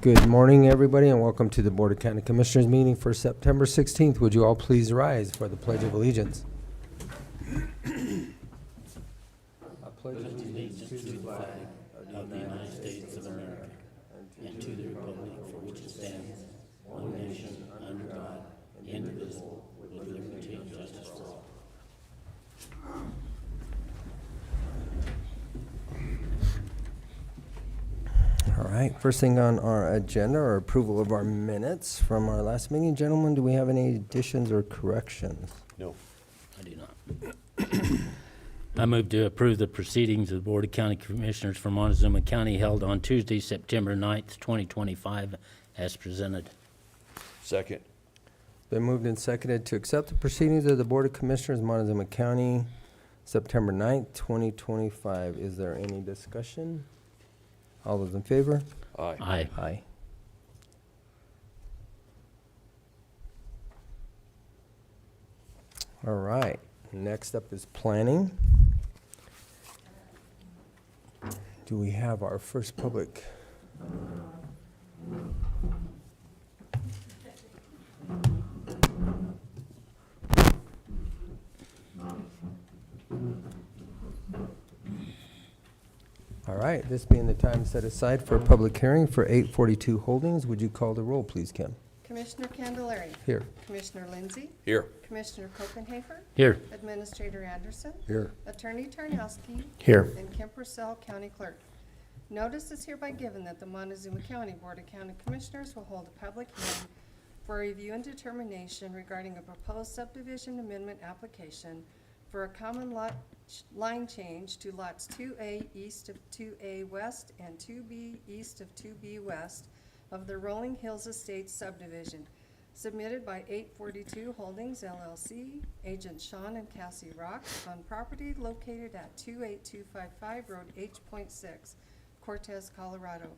Good morning, everybody, and welcome to the Board of County Commissioners meeting for September 16th. Would you all please rise for the Pledge of Allegiance? I pledge allegiance to the flag of the United States of America and to the republic for which it stands, one nation, under God, indivisible, with liberty and justice for all. All right, first thing on our agenda are approval of our minutes from our last meeting. Gentlemen, do we have any additions or corrections? No. I do not. I move to approve the proceedings of the Board of County Commissioners for Montezuma County held on Tuesday, September 9th, 2025, as presented. Second. Been moved and seconded to accept the proceedings of the Board of Commissioners, Montezuma County, September 9th, 2025. Is there any discussion? All those in favor? Aye. Aye. Aye. All right, next up is planning. Do we have our first public? All right, this being the time set aside for a public hearing for 842 Holdings, would you call the roll, please, Kim? Commissioner Candelaria. Here. Commissioner Lindsay. Here. Commissioner Copenhaver. Here. Administrator Anderson. Here. Attorney Tarnowski. Here. And Kim Purcell, County Clerk. Notice is hereby given that the Montezuma County Board of County Commissioners will hold a public hearing for review and determination regarding a proposed subdivision amendment application for a common lot line change to lots 2A east of 2A west and 2B east of 2B west of the Rolling Hills Estates Subdivision, submitted by 842 Holdings LLC, agent Sean and Cassi Rooks, on property located at 28255 Road H.6, Cortez, Colorado,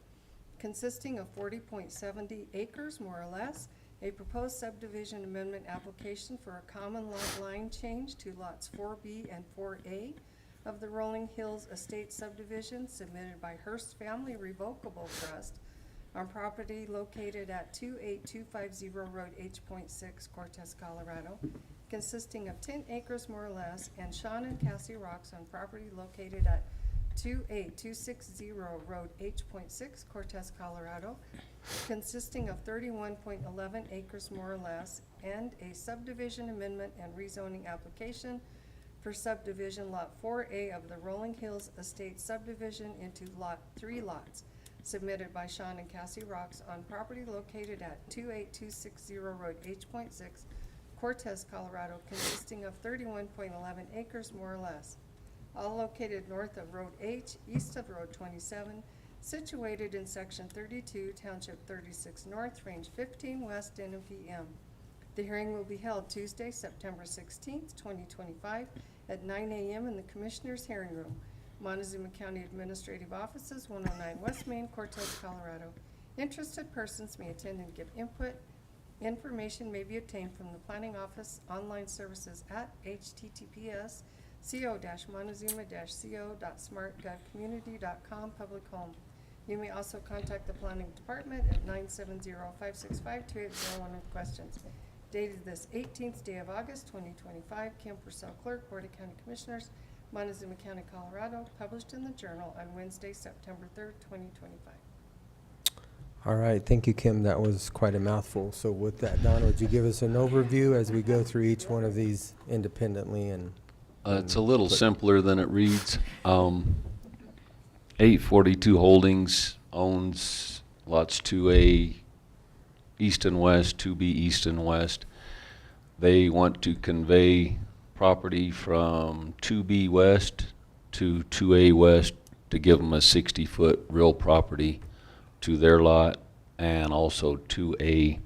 consisting of 40.70 acres, more or less, a proposed subdivision amendment application for a common lot line change to lots 4B and 4A of the Rolling Hills Estates Subdivision, submitted by Hearst Family Revocable Trust, on property located at 28250 Road H.6, Cortez, Colorado, consisting of 10 acres more or less, and Sean and Cassi Rooks on property located at 28260 Road H.6, Cortez, Colorado, consisting of 31.11 acres more or less, and a subdivision amendment and rezoning application for subdivision Lot 4A of the Rolling Hills Estates Subdivision into Lot 3 lots, submitted by Sean and Cassi Rooks on property located at 28260 Road H.6, Cortez, Colorado, consisting of 31.11 acres more or less, all located north of Road H, east of Road 27, situated in Section 32, Township 36 North, Range 15 West, NPM. The hearing will be held Tuesday, September 16th, 2025, at 9 a.m. in the Commissioners' Hearing Room, Montezuma County Administrative Offices, 109 West Main, Cortez, Colorado. Interested persons may attend and give input. Information may be obtained from the Planning Office online services at https://co-montezuma-co.smartgovcommunity.com public home. You may also contact the Planning Department at 970-565-2801 with questions. Dated this 18th day of August, 2025, Kim Purcell, Clerk, Board of County Commissioners, Montezuma County, Colorado, published in the Journal on Wednesday, September 3rd, 2025. All right, thank you, Kim. That was quite a mouthful. So with that, Don, would you give us an overview as we go through each one of these independently? And It's a little simpler than it reads. 842 Holdings owns lots 2A east and west, 2B east and west. They want to convey property from 2B west to 2A west to give them a 60-foot real property to their lot, and also 2B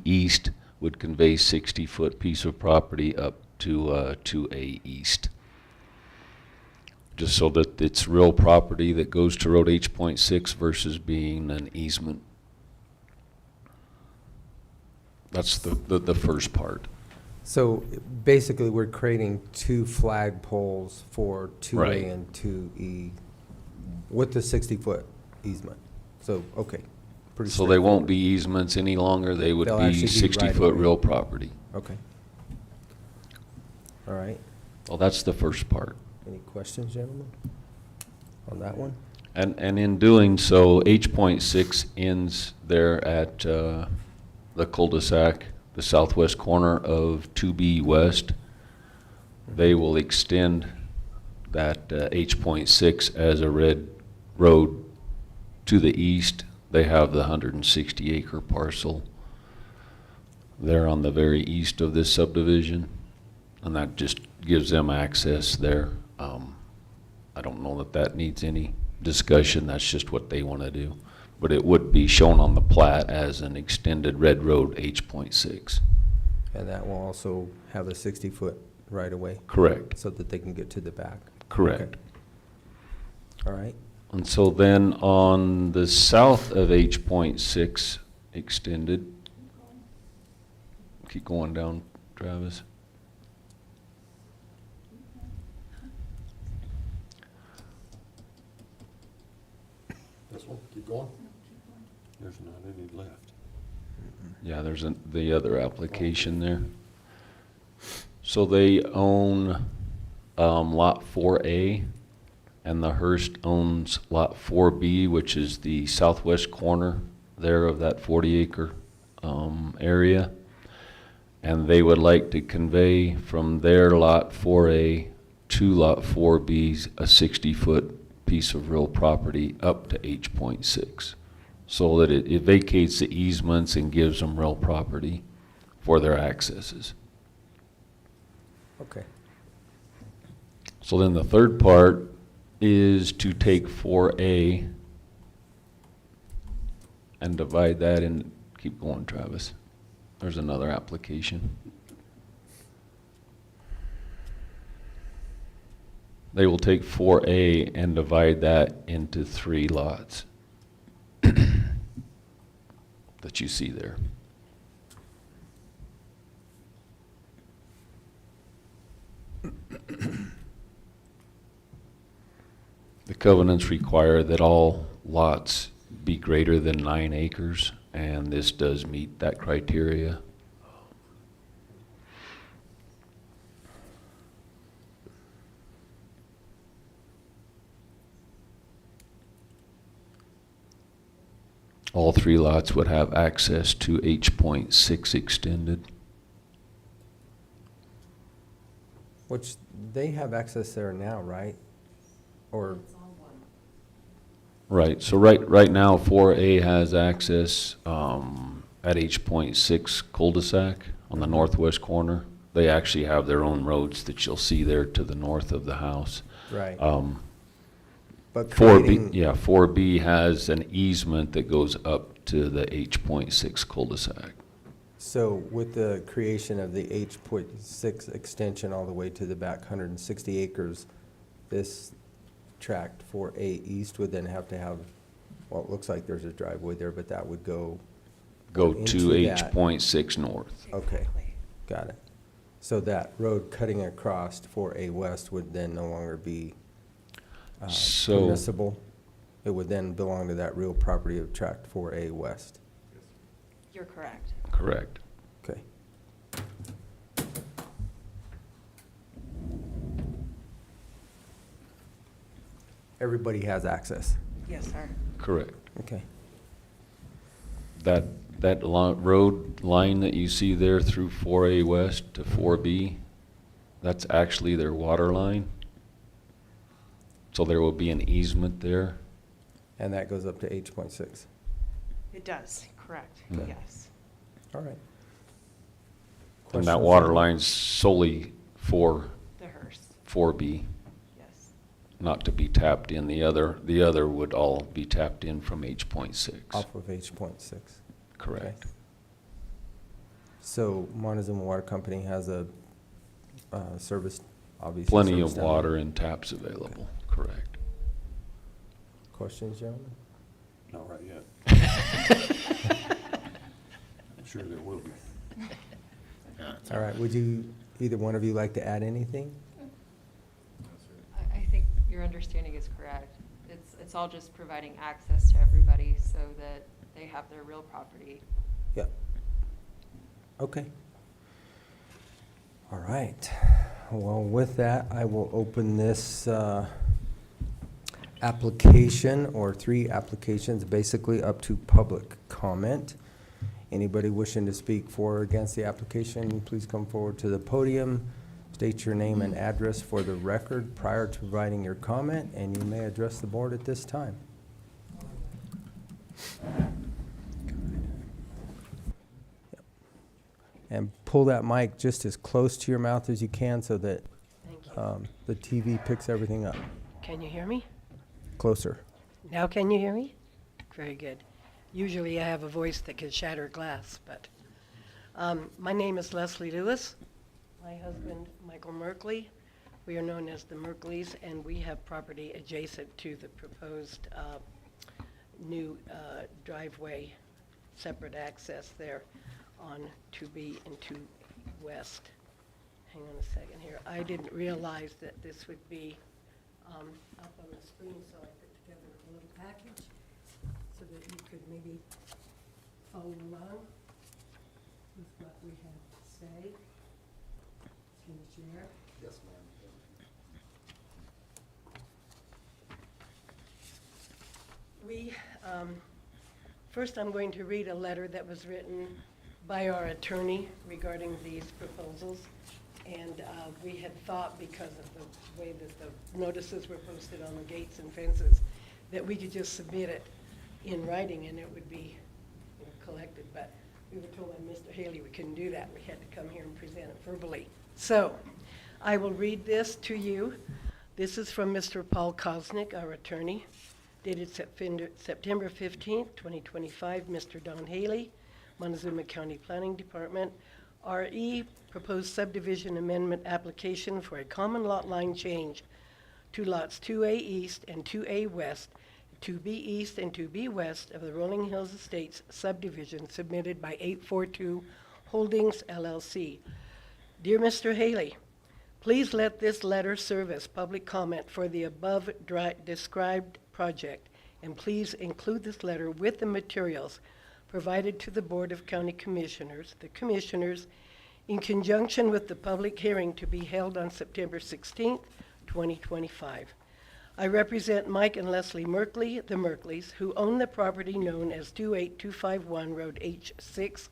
east would convey 60-foot piece of property up to 2A east. Just so that it's real property that goes to Road H.6 versus being an easement. That's the first part. so basically, we're creating two flag poles for 2A Right. and 2E with the 60-foot easement. So, okay. Pretty So they won't straightforward. be easements any longer, they would They'll be actually be 60-foot right-of-way. real property. Okay. All right. Well, that's the first part. Any questions, gentlemen, on that one? And in doing so, H.6 ends there at the cul-de-sac, the southwest corner of 2B West. They will extend that H.6 as a red road to the east. They have the 160-acre parcel there on the very east of this subdivision, and that just gives them access there. I don't know that that needs any discussion, that's just what they want to do. But it would be shown on the plat as an extended red road H.6. And that will also have a 60-foot right-of-way Correct, so that they can get to the back. correct. Okay. All right. And so then on the south of H.6 extended, keep going down, Travis. This one, keep going. There's not any left. Yeah, there's the other application there. So they own Lot 4A, and the Hearst owns Lot 4B, which is the southwest corner there of that 40-acre area. And they would like to convey from their Lot 4A to Lot 4B a 60-foot piece of real property up to H.6, so that it vacates the easements and gives them real property for their accesses. Okay. So then the third part is to take 4A and divide that in, keep going, Travis. There's another application. They will take 4A and divide that into 3 lots that you see there. The covenants require that all lots be greater than 9 acres, and this does meet that criteria. All 3 lots would have access to H.6 extended. Which they have access there now, right? Or, Right, so right now, 4A has access at H.6 cul-de-sac on the northwest corner. They actually have their own roads that you'll see there to the north of the house. right. But 4B, creating, yeah, 4B has an easement that goes up to the H.6 cul-de-sac. so with the creation of the H.6 extension all the way to the back 160 acres, this tract 4A East would then have to have, well, it looks like there's a driveway there, but that would go, Go Into to that. H.6 north. okay, got it. So that road cutting across 4A West would then no longer be So- permissible? It would then belong to that real property of tract 4A West? You're correct. Correct. Okay. Everybody has access? Yes, sir. Correct. Okay. That road line that you see there through 4A West to 4B, that's actually their water line. So there will be an easement there. And that goes up to H.6? It does, correct, Yeah. yes. All right. And that Questions? water line's solely for The Hearst, 4B, yes. not to be tapped in. The other would all be tapped in from H.6. Off of H.6? Correct. Okay. So Montezuma Water Company has a service, obviously. Plenty service of down there. water and taps available, correct. Questions, gentlemen? Not right yet. I'm sure there will be. All right, would you, either one of you like to add anything? I think your understanding is correct. It's It's all just providing access to everybody so that they have their real property. Yep. Okay. All right. Well, with that, I will open this application, or 3 applications, basically up to public comment. Anybody wishing to speak for or against the application, please come forward to the podium. State your name and address for the record prior to providing your comment, and you may address the board at this time. And pull that mic just as close to your mouth as you can so that Thank you. the TV picks everything up. Can you hear me? Closer. Now can you hear me? Very good. Usually I have a voice that can shatter glass, but my name is Leslie Lewis. My husband, Michael Merkley. We are known as the Merkleys, and we have property adjacent to the proposed new driveway, separate access there on 2B and 2 West. Hang on a second here. I didn't realize that this would be up on the screen, so I put together a little package so that you could maybe follow along with what we have to say. Can you share? Yes, ma'am. We, first I'm going to read a letter that was written by our attorney regarding these proposals. And we had thought, because of the way that the notices were posted on the gates and fences, that we could just submit it in writing and it would be, you know, collected. But we were told by Mr. Haley we couldn't do that. We had to come here and present it verbally. So I will read this to you. This is from Mr. Paul Kosnick, our attorney, dated September 15th, 2025. Mr. Don Haley, Montezuma County Planning Department. RE, proposed subdivision amendment application for a common lot line change to lots 2A East and 2A West, 2B East and 2B West of the Rolling Hills Estates Subdivision submitted by 842 Holdings LLC. Dear Mr. Haley, please let this letter serve as public comment for the above described project, and please include this letter with the materials provided to the Board of County Commissioners, the Commissioners, in conjunction with the public hearing to be held on September 16th, 2025. I represent Mike and Leslie Merkley, the Merkleys, who own the property known as 28251 Road H.6,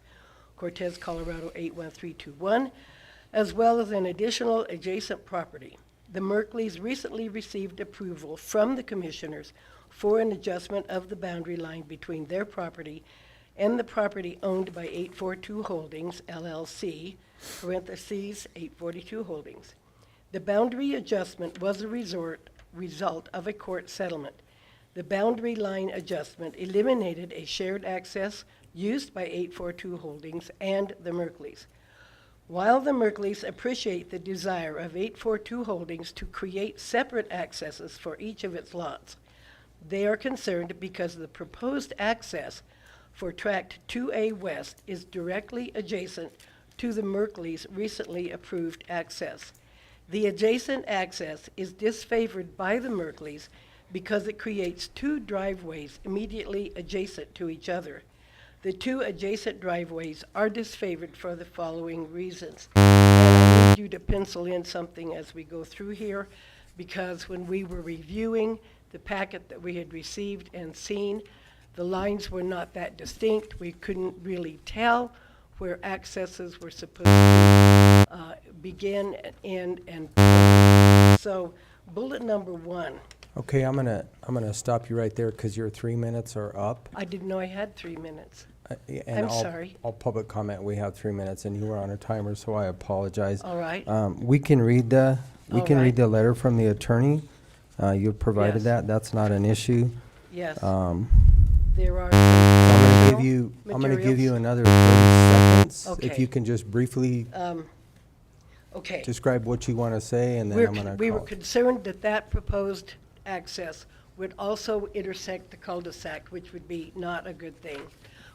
Cortez, Colorado 81321, as well as an additional adjacent property. The Merkleys recently received approval from the Commissioners for an adjustment of the boundary line between their property and the property owned by 842 Holdings, LLC, parentheses, 842 Holdings. The boundary adjustment was a result of a court settlement. The boundary line adjustment eliminated a shared access used by 842 Holdings and the Merkleys. While the Merkleys appreciate the desire of 842 Holdings to create separate accesses for each of its lots, they are concerned because the proposed access for Tract 2A West is directly adjacent to the Merkleys' recently approved access. The adjacent access is disfavored by the Merkleys because it creates 2 driveways immediately adjacent to each other. The 2 adjacent driveways are disfavored for the following reasons. And I need you to pencil in something as we go through here, because when we were reviewing the packet that we had received and seen, the lines were not that distinct. We couldn't really tell where accesses were supposed to begin and end. So bullet number 1. Okay, I'm gonna stop you right there because your 3 minutes are up. I didn't know I had 3 minutes. And I'm sorry. All public comment, we have 3 minutes, and you were on a timer, so I apologize. All right. We can read the All right. letter from the attorney. You provided Yes. that. That's not an issue. Yes. I'm There are gonna give you materials. another 30 seconds. If Okay. you can just briefly Okay. describe what you want to say, and then I'm gonna We were call. concerned that that proposed access would also intersect the cul-de-sac, which would be not a good thing.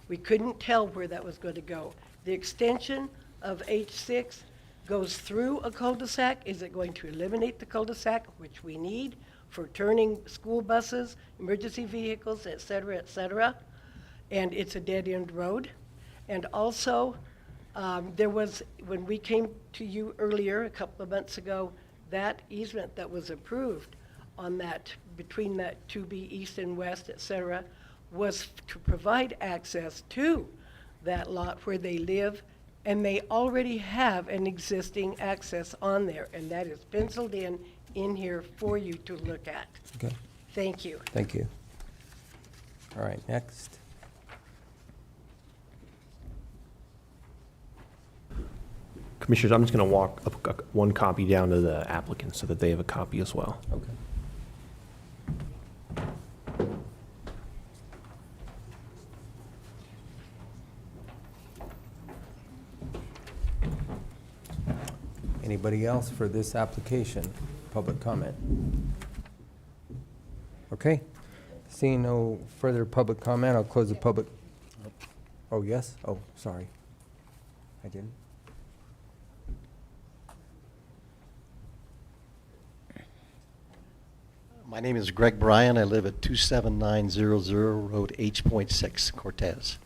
We couldn't tell where that was going to go. The extension of H6 goes through a cul-de-sac. Is it going to eliminate the cul-de-sac, which we need, for turning school buses, emergency vehicles, et cetera, and it's a dead-end road. And also, there was, when we came to you earlier, a couple of months ago, that easement that was approved on that, between that 2B east and west, et cetera, was to provide access to that lot where they live, and they already have an existing access on there, and that is penciled in here for you to look at. Okay, Thank you. thank you. All right, next. Commissioners, I'm just going to walk up one copy down to the applicant so that they have a copy as well. Okay. Anybody else for this application? Public comment? Okay. Seeing no further public comment, I'll close the public. Oh, yes? Oh, sorry. I didn't. My name is Greg Bryan. I live at 27900 Road H.6, Cortez.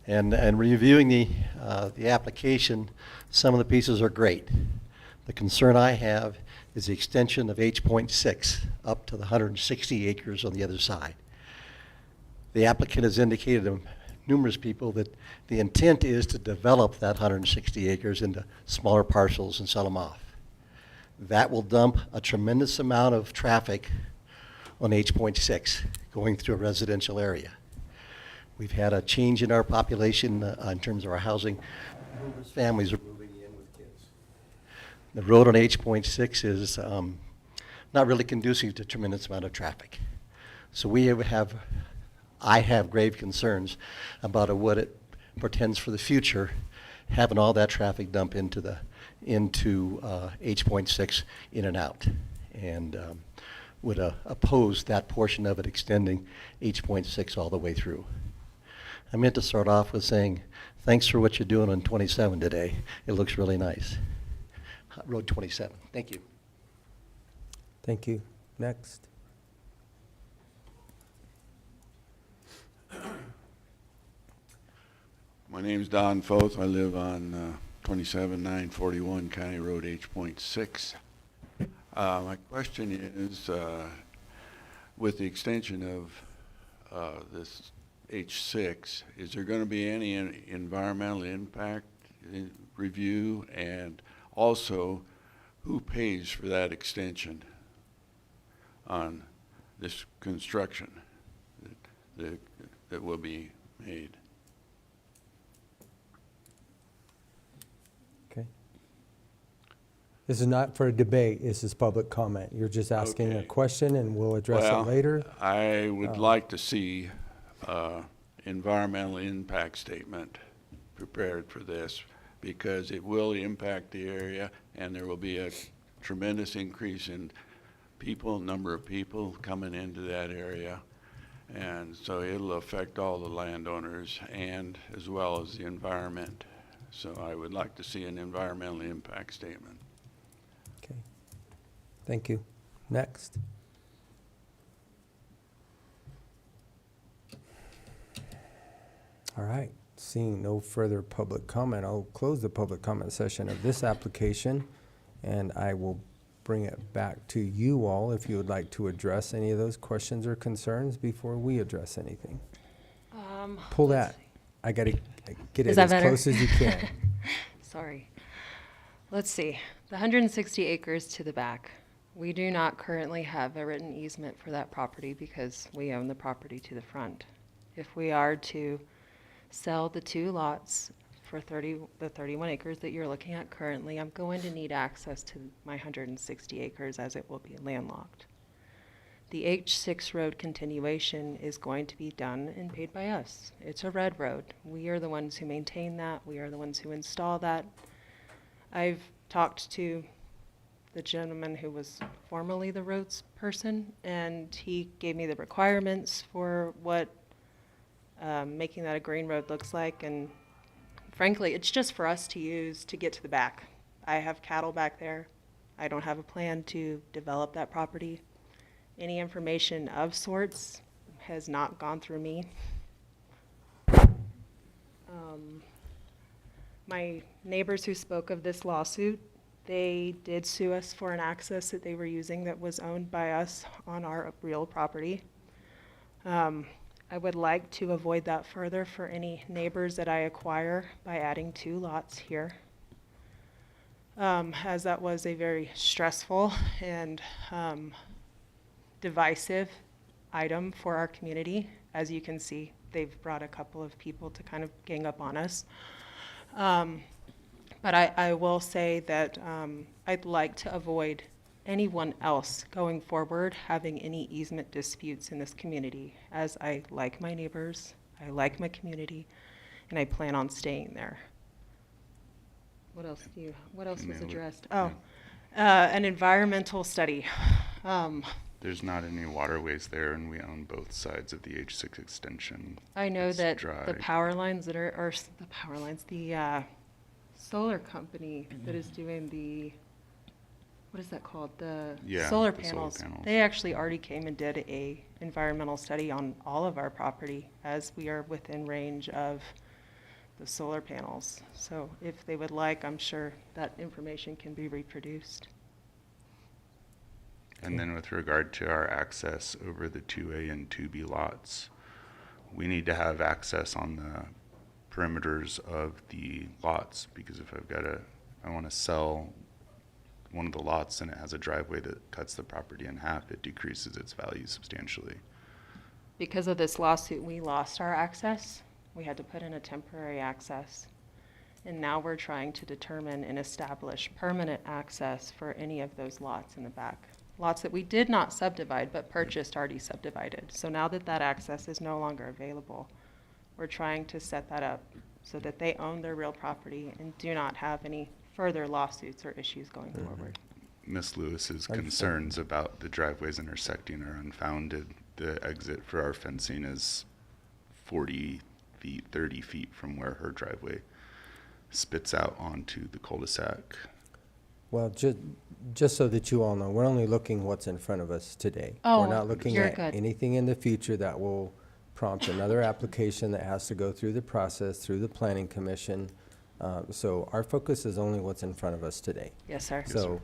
And reviewing the application, some of the pieces are great. The concern I have is the extension of H.6 up to the 160 acres on the other side. The applicant has indicated to numerous people that the intent is to develop that 160 acres into smaller parcels and sell them off. That will dump a tremendous amount of traffic on H.6 going through a residential area. We've had a change in our population in terms of our housing. Numerous families are moving in with kids. The road on H.6 is not really conducive to a tremendous amount of traffic. So I have grave concerns about what it portends for the future, having all that traffic dump into H.6 in and out, and would oppose that portion of it extending H.6 all the way through. I meant to start off with saying, thanks for what you're doing on 27 today. It looks really nice. Road 27. Thank you. Thank you. Next. My name's Don Foth. I live on 27941 County Road H.6. My question is, with the extension of this H6, is there going to be any environmental impact review, and also who pays for that extension on this construction that will be made? Okay. This is not for a debate, this is public comment. You're just asking a Okay. question and we'll address it later. I would like to see environmental impact statement prepared for this, because it will impact the area, and there will be a tremendous increase in number of people coming into that area. And so it'll affect all the landowners and as well as the environment. So I would like to see an environmental impact statement. Okay. Thank you. Next. All right. Seeing no further public comment, I'll close the public comment session of this application, and I will bring it back to you all if you would like to address any of those questions or concerns before we address anything. Pull let's that. see. I got to get Is it that as better? close as you can. Sorry. Let's see. The 160 acres to the back. We do not currently have a written easement for that property because we own the property to the front. If we are to sell the two lots for the 31 acres that you're looking at currently, I'm going to need access to my 160 acres as it will be landlocked. The H6 road continuation is going to be done and paid by us. It's a red road. We are the ones who maintain that. We are the ones who install that. I've talked to the gentleman who was formerly the roads person, and he gave me the requirements for what making that a green road looks like, and frankly, it's just for us to use to get to the back. I have cattle back there. I don't have a plan to develop that property. any information of sorts has not gone through me. My neighbors who spoke of this lawsuit, they did sue us for an access that they were using that was owned by us on our real property. I would like to avoid that further for any neighbors that I acquire by adding 2 lots here. As that was a very stressful and divisive item for our community. As you can see, they've brought a couple of people to kind of gang up on us. But I will say that I'd like to avoid anyone else going forward having any easement disputes in this community, as I like my neighbors, I like my community, and I plan on staying there. What else was addressed? Oh, an environmental study. There's not any waterways there, and we own both sides of the H6 extension. I know It's that dry. the power lines that are, or the power lines, the solar company that is doing the, what is that called? The Yeah, solar the solar panels. panels. They actually already came and did a environmental study on all of our property, as we are within range of the solar panels. So if they would like, I'm sure that information can be reproduced. And then with regard to our access over the 2A and 2B lots, we need to have access on the perimeters of the lots, because if I want to sell one of the lots and it has a driveway that cuts the property in half, it decreases its value substantially. Because of this lawsuit, we lost our access. We had to put in a temporary access. And now we're trying to determine and establish permanent access for any of those lots in the back. Lots that we did not subdivide, but purchased already subdivided. So now that that access is no longer available, we're trying to set that up so that they own their real property and do not have any further lawsuits or issues going forward. Ms. Lewis's concerns about the driveways intersecting are unfounded. The exit for our fencing is 40 feet, 30 feet from where her driveway spits out onto the cul-de-sac. Well, just so that you all know, we're only looking what's in front of us today. Oh, We're not looking you're at good. anything in the future that will prompt another application that has to go through the process, through the planning commission. So our focus is only what's in front of us today. Yes, sir. So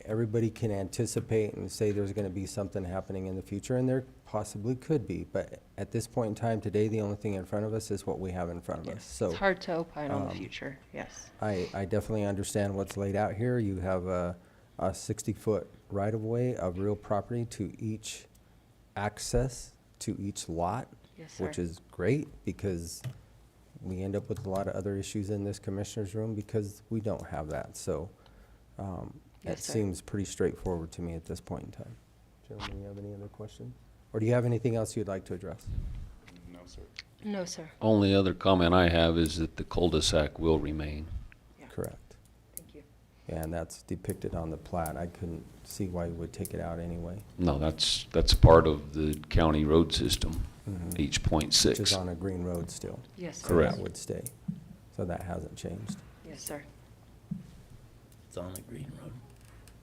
everybody can anticipate and say there's going to be something happening in the future, and there possibly could be. But at this point in time, today, the only thing in front of us is what we have in front of us. So It's hard to opine on the future, yes. I definitely understand what's laid out here. You have a 60-foot right-of-way of real property to each access to each lot, Yes, sir. which is great, because we end up with a lot of other issues in this commissioner's room because we don't have that. So Yes, that sir. seems pretty straightforward to me at this point in time. Gentlemen, you have any other questions? Or do you have anything else you'd like to address? No, sir. No, sir. Only other comment I have is that the cul-de-sac will remain. Yeah. Correct. Thank you. Yeah, and that's depicted on the plat. I couldn't see why you would take it out anyway. No, that's part of the county road system, Mhm. H.6. Which is on a green road still. Yes, sir. So Correct. that would stay. So that hasn't changed. Yes, sir. It's on the green road.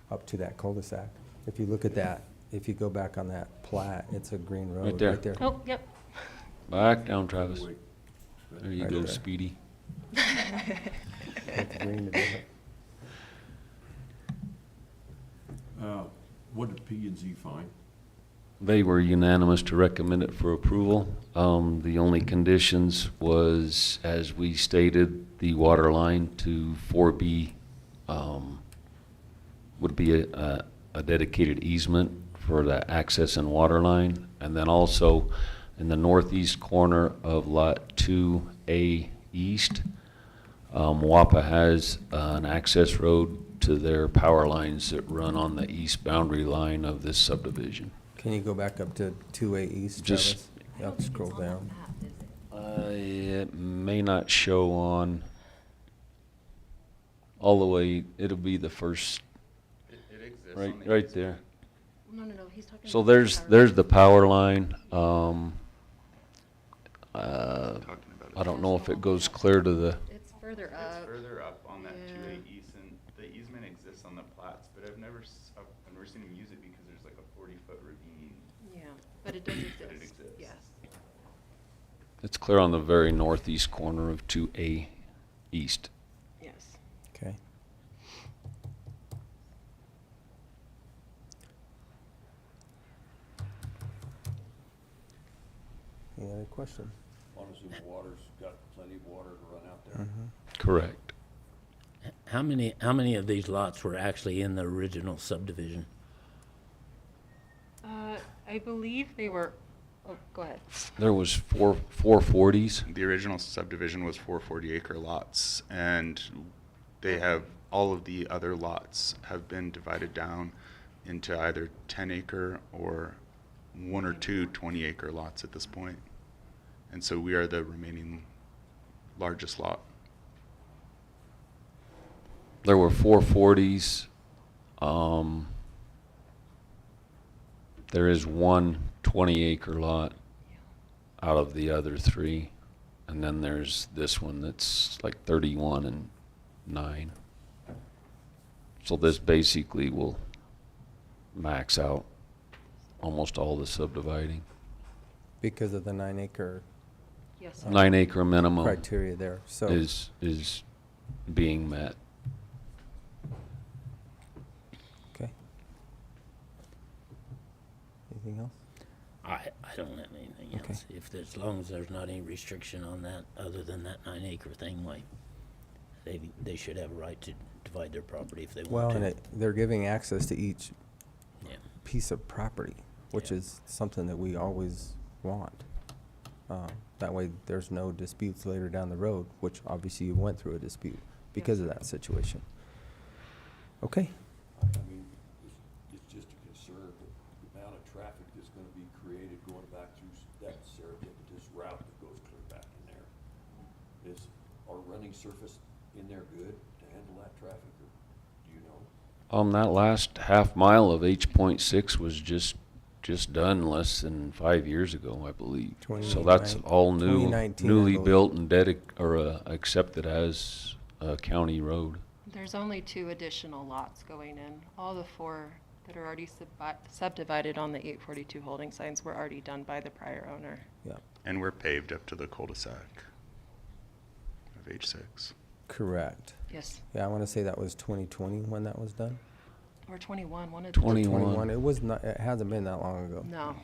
Up to that cul-de-sac. If you look at that, if you go back on that plat, it's a green road Right there. right there. Oh, yep. Back down, Travis. Wait. There you Right go, there. Speedy. It's green to different. What did P and Z find? They were unanimous to recommend it for approval. The only conditions was, as we stated, the water line to 4B would be a dedicated easement for the access and water line. And then also in the northeast corner of Lot 2A East, WAPA has an access road to their power lines that run on the east boundary line of this subdivision. Can you go back up to 2A East, Just- Travis? You have to scroll down. It may not show on all the way, it'll be the first, It exists right there. No, he's talking. So about there's power. the power line. Talking about I don't know if it goes clear to the, It's further It's up. further up on that Yeah. 2A east, and the easement exists access on the plats, but I've never seen him use it because there's like a 40-foot ravine. Yeah, but it does exist. But it exists. Yes. It's clear on the very northeast corner of 2A East. Yes. Okay. Any other question? Montezuma Water's got plenty of water to run out there. Correct. How many of these lots were actually in the original subdivision? I believe they were, oh, go ahead. There was 440s. The original subdivision was 440-acre lots, and they have, all of the other lots have been divided down into either 10-acre or 1 or 2 20-acre lots at this point. And so we are the remaining largest lot. There were 440s. There is one 20-acre lot out of the other 3. And then there's this one that's like 31 and 9. So this basically will max out almost all the subdividing. Because of the 9-acre Yes. 9-acre minimum criteria there, so. is being met. Okay. Anything else? I don't have anything Okay. else. If, as long as there's not any restriction on that, other than that 9-acre thing, like, they should have a right to divide their property if they Well, want and to. they're giving access to each Yeah. piece of property, which Yeah. is something that we always want. That way, there's no disputes later down the road, which obviously you went through a dispute because of that situation. Okay. I mean, it's just a concern, the amount of traffic that's gonna be created going back through that serendipitous route that goes clear back in there. Is our running surface in there good to handle that traffic, or do you know? That last half mile of H.6 was just done less than 5 years ago, I believe. So that's all new, 2019, I newly believe. built and accepted as a county road. There's only 2 additional lots going in. All the 4 that are already subdivided on the 842 holding signs were already done by the prior owner. Yeah, And we're paved up to the cul-de-sac of H6. correct. Yes. Yeah, I want to say that was 2020 when that was done. Or 21, one of 21. It was not, it hasn't been that long ago. No.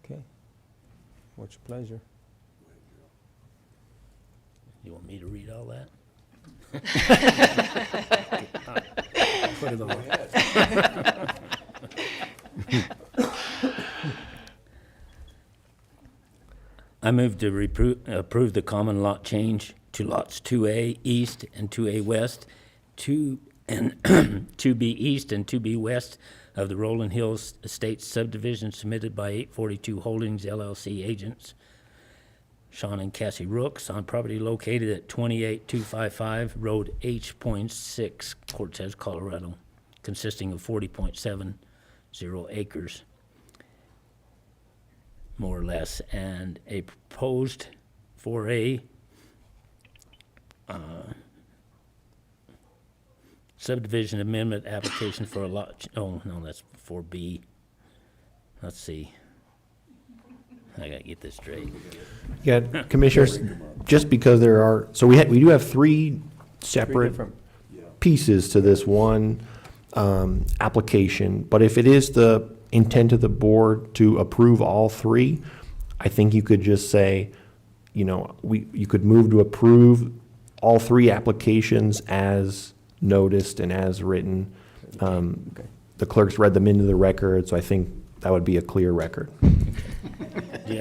Okay. What's your pleasure? You want me to read all that? Put it on. I move to approve the common lot change to lots 2A East and 2A West, 2B East and 2B West of the Rolling Hills Estates Subdivision submitted by 842 Holdings LLC agents Sean and Cassi Rooks on property located at 28255 Road H.6, Cortez, Colorado, consisting of 40.70 acres, more or less, and a proposed 4A subdivision amendment application for a lot, oh, no, that's 4B. Let's see. I gotta get this straight. Yeah, Commissioners, just because there are, so we do have 3 separate different- pieces to this one application, but if it is the intent of the board to approve all 3, I think you could just say, you could move to approve all 3 applications as noticed and as written. Okay. The clerks read them into the record, so I think that would be a clear record. Do you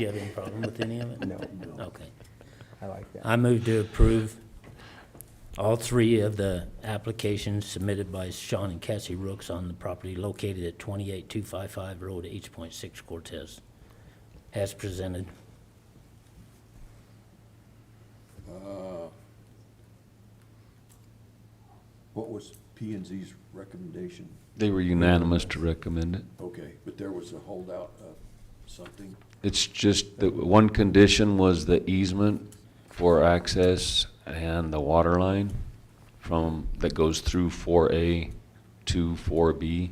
have any problem with any of it? No, Okay. I like that. I move to approve all 3 of the applications submitted by Sean and Cassi Rooks on the property located at 28255 Road H.6 Cortez, as presented. What was P and Z's recommendation? They were unanimous to recommend it. Okay, but there was a holdout of something? It's just that one condition was the easement for access and the water line that goes through 4A to 4B.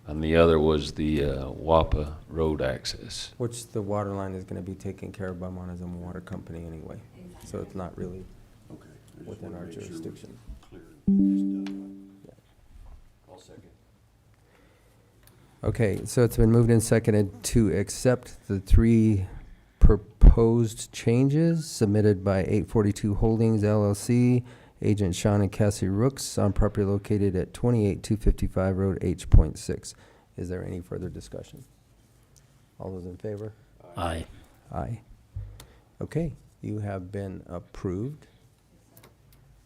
And the other was the Wapa Road access. Which the water line is gonna be taken care of by Montezuma Water Company anyway, so it's not really Okay. I just within wanna our make sure we're jurisdiction. clear this done right. I'll second. Okay, so it's been moved and seconded to accept the 3 proposed changes submitted by 842 Holdings LLC, Agent Sean and Cassi Rooks, on property located at 28255 Road H.6. Is there any further discussion? All those in favor? Aye. Aye. Okay, you have been approved.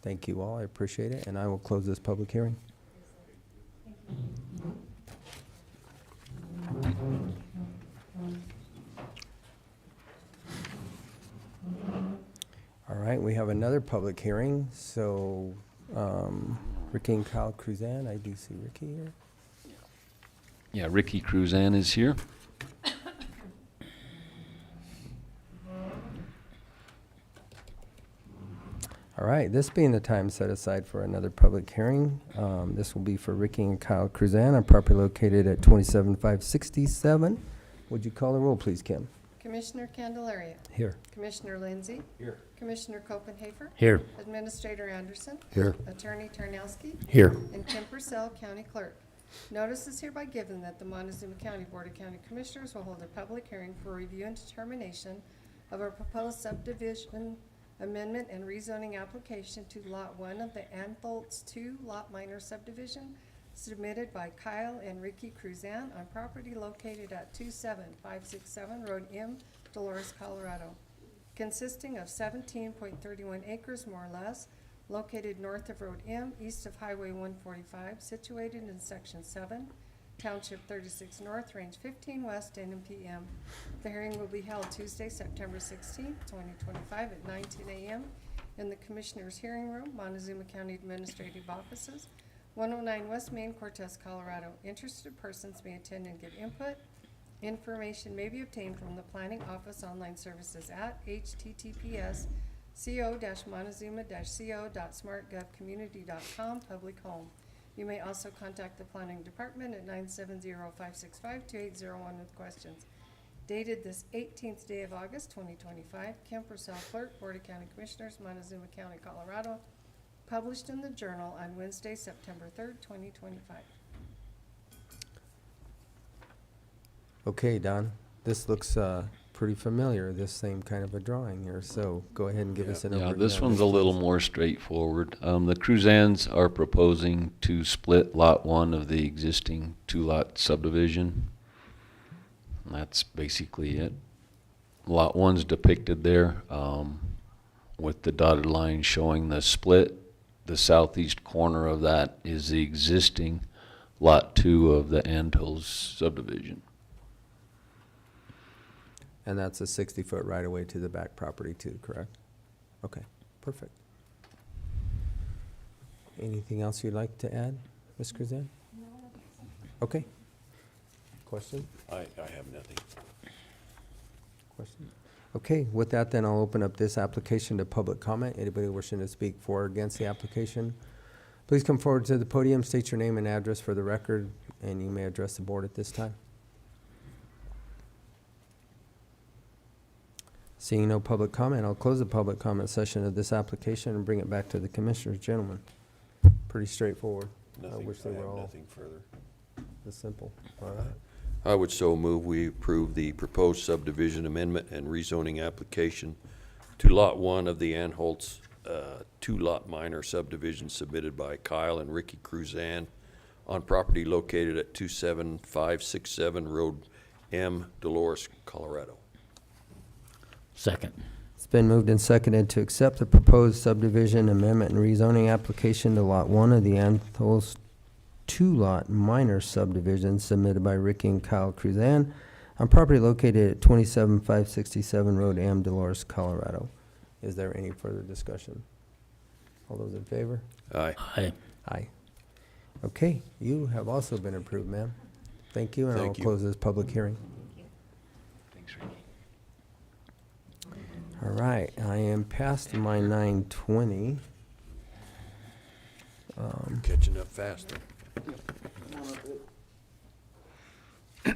Thank you all, I appreciate it, and I will close this public hearing. All right, we have another public hearing, so, Rickie and Kyle Cruzan, I do see Rickie here. Yeah, Rickie Cruzan is here. All right, this being the time set aside for another public hearing, this will be for Rickie and Kyle Cruzan on property located at 27567. Would you call the roll, please, Kim? Commissioner Candelaria. Here. Commissioner Lindsey. Here. Commissioner Copenhaver. Here. Administrator Anderson. Here. Attorney Tarnowski. Here. And Kim Purcell, County Clerk. Notice is hereby given that the Montezuma County Board of County Commissioners will hold a public hearing for review and determination of a proposed subdivision amendment and rezoning application to Lot 1 of the Antholz 2 Lot Minor Subdivision submitted by Kyle and Rickie Cruzan on property located at 27567 Road M, Dolores, Colorado, consisting of 17.31 acres more or less, located north of Road M, east of Highway 145, situated in Section 7, Township 36 North, Range 15 West, 10 p.m. The hearing will be held Tuesday, September 16, 2025 at 9:10 a.m. in the Commissioners' Hearing Room, Montezuma County Administrative Offices, 109 West Main, Cortez, Colorado. Interested persons may attend and give input. Information may be obtained from the Planning Office online services at https://co-montezuma-co.smartgovcommunity.com public home. You may also contact the Planning Department at 970-565-2801 with questions. Dated this 18th day of August, 2025, Kim Purcell, Clerk, Board of County Commissioners, Montezuma County, Colorado. Published in the Journal on Wednesday, September 3rd, 2025. Okay, Don, this looks pretty familiar, this same kind of a drawing here, so go ahead and give us an overview. Yeah, this on one's a little please. more straightforward. The Cruzans are proposing to split Lot 1 of the existing 2-lot subdivision. And that's basically it. Lot 1's depicted there with the dotted line showing the split. The southeast corner of that is the existing Lot 2 of the Antholz subdivision. And that's a 60-foot right-of-way to the back property too, correct? Okay, perfect. Anything else you'd like to add, Ms. Cruzan? No. Okay. Question? I have nothing. Question? Okay, with that then I'll open up this application to public comment. Anybody wishing to speak for or against the application, please come forward to the podium, state your name and address for the record, and you may address the board at this time. Seeing no public comment, I'll close the public comment session of this application and bring it back to the commissioners. Gentlemen, pretty straightforward. I Nothing, wish they I were have all nothing further. this simple. All right. I would so move we approve the proposed subdivision amendment and rezoning application to Lot 1 of the Antholz 2-lot minor subdivision submitted by Kyle and Rickie Cruzan on property located at 27567 Road M, Dolores, Colorado. Second. It's been moved and seconded to accept the proposed subdivision amendment and rezoning application to Lot 1 of the Antholz 2-lot minor subdivision submitted by Rickie and Kyle Cruzan on property located at 27567 Road M, Dolores, Colorado. Is there any further discussion? All those in favor? Aye. Aye. Aye. Okay, you have also been approved, ma'am. Thank you, and I'll Thank you. close this public hearing. Thanks, Ricky. All right, I am past my 9:20. Catching up faster. Do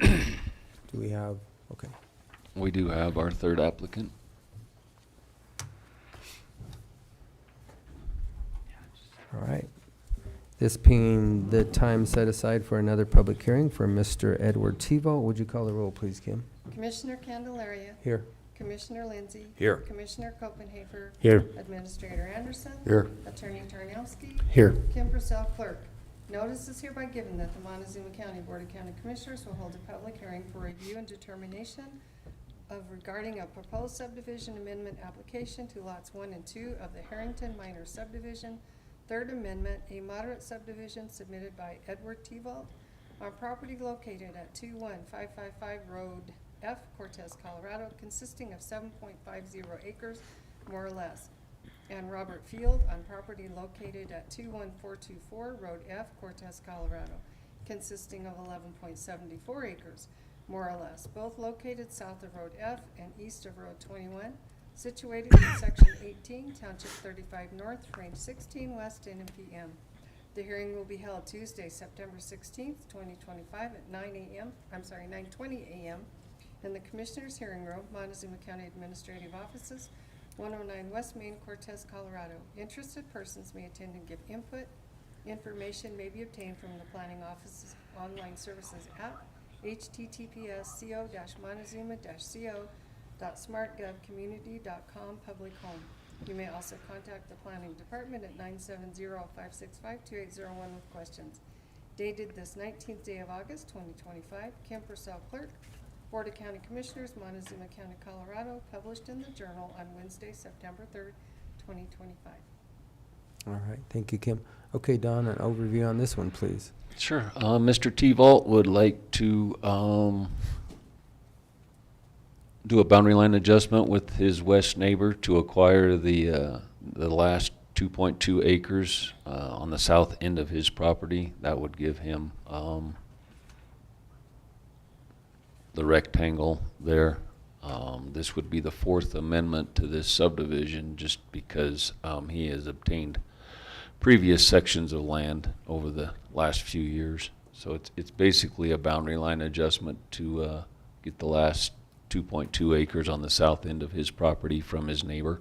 we have, okay. We do have our third applicant. All right. This being the time set aside for another public hearing for Mr. Edward Tebow. Would you call the roll, please, Kim? Commissioner Candelaria. Here. Commissioner Lindsey. Here. Commissioner Copenhaver. Here. Administrator Anderson. Here. Attorney Tarnowski. Here. Kim Purcell, clerk. Notice is hereby given that the Montezuma County Board of County Commissioners will hold a public hearing for review and determination of regarding a proposed subdivision amendment application to lots 1 and 2 of the Harrington Minor Subdivision, Third Amendment, a moderate subdivision submitted by Edward Tebow on property located at 21555 Road F, Cortez, Colorado, consisting of 7.50 acres, more or less, and Robert Field on property located at 21424 Road F, Cortez, Colorado, consisting of 11.74 acres, more or less, both located south of Road F and east of Road 21, situated in Section 18, Township 35 North, Range 16 West, 10 p.m. The hearing will be held Tuesday, September 16th, 2025 at 9:20 a.m. in the Commissioners' Hearing Room, Montezuma County Administrative Offices, 109 West Main, Cortez, Colorado. Interested persons may attend and give input. Information may be obtained from the Planning Office's online services app, https://montezuma-co.smartgovcommunity.com public home. You may also contact the Planning Department at 970-565-2801 with questions. Dated this 19th day of August, 2025, Kim Purcell, clerk, Board of County Commissioners, Montezuma County, Colorado, published in the Journal on Wednesday, September 3rd, 2025. All right, thank you, Kim. Okay, Don, an overview on this one, please. Sure. Mr. Tebow would like to do a boundary line adjustment with his west neighbor to acquire the last 2.2 acres on the south end of his property. That would give him the rectangle there. This would be the fourth amendment to this subdivision, just because he has obtained previous sections of land over the last few years. So it's basically a boundary line adjustment to get the last 2.2 acres on the south end of his property from his neighbor.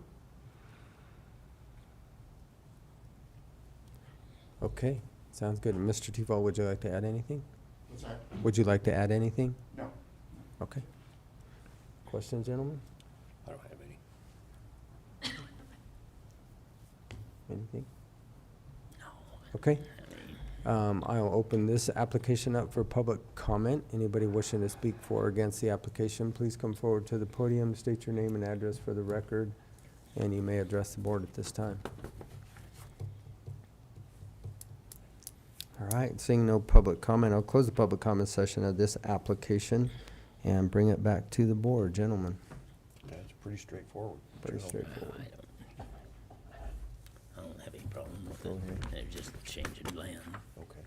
Okay, sounds good. Mr. Tebow, would you like to add anything? What's that? Would you like to add anything? No. Okay. Questions, gentlemen? I don't have any. Anything? Okay. I'll open this application up for public comment. Anybody wishing to speak for or against the application, please come forward to the podium, state your name and address for the record, and you may address the board at this time. All right, seeing no public comment, I'll close the public comment session of this application and bring it back to the board. Gentlemen, Yeah, it's pretty straightforward. pretty straightforward. I don't have any problem with Go it. ahead. They're just changing land. Okay.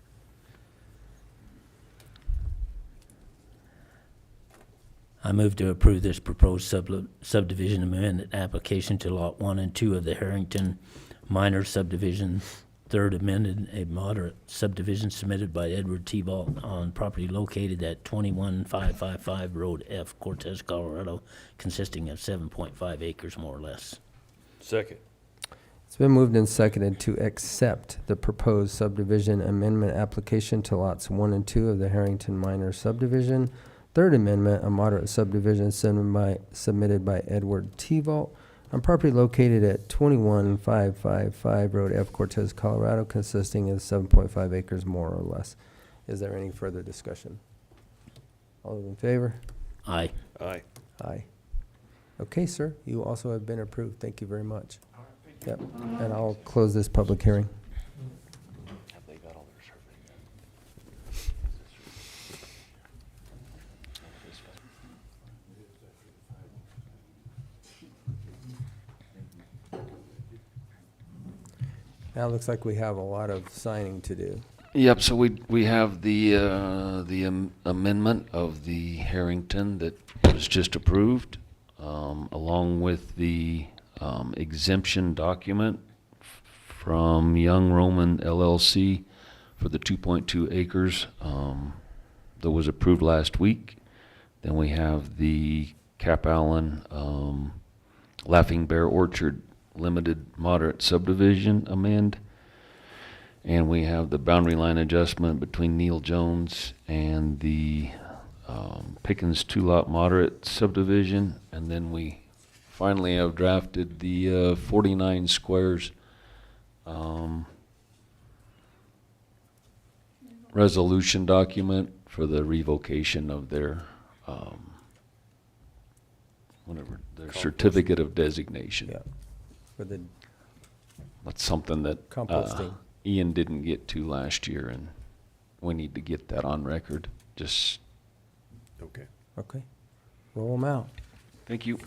I move to approve this proposed subdivision amendment application to Lot 1 and 2 of the Harrington Minor Subdivision, Third Amended, a moderate subdivision submitted by Edward Tebow on property located at 21555 Road F, Cortez, Colorado, consisting of 7.5 acres more or less. Second. It's been moved and seconded to accept the proposed subdivision amendment application to lots 1 and 2 of the Harrington Minor Subdivision. Third Amendment, a moderate subdivision submitted by Edward Tebow on property located at 21555 Road F, Cortez, Colorado, consisting of 7.5 acres more or less. Is there any further discussion? All those in favor? Aye. Aye. Aye. Okay, sir, you also have been approved. Thank you very much. Yep, and I'll close this public hearing. Have they got all their survey done? Now it looks like we have a lot of signing to do. Yep, so we have the amendment of the Harrington that was just approved. along with the exemption document from Young Roman LLC for the 2.2 acres that was approved last week. Then we have the Cap Allen Laughing Bear Orchard Limited Moderate Subdivision amend. And we have the boundary line adjustment between Neil Jones and the Pickens 2-lot moderate subdivision. And then we finally have drafted the 49 squares resolution document for the revocation of their their certificate of designation. Yeah. For the That's something that composting. Ian didn't get to last year, and we need to get that on record. Just Okay. Okay. Roll them out. thank you.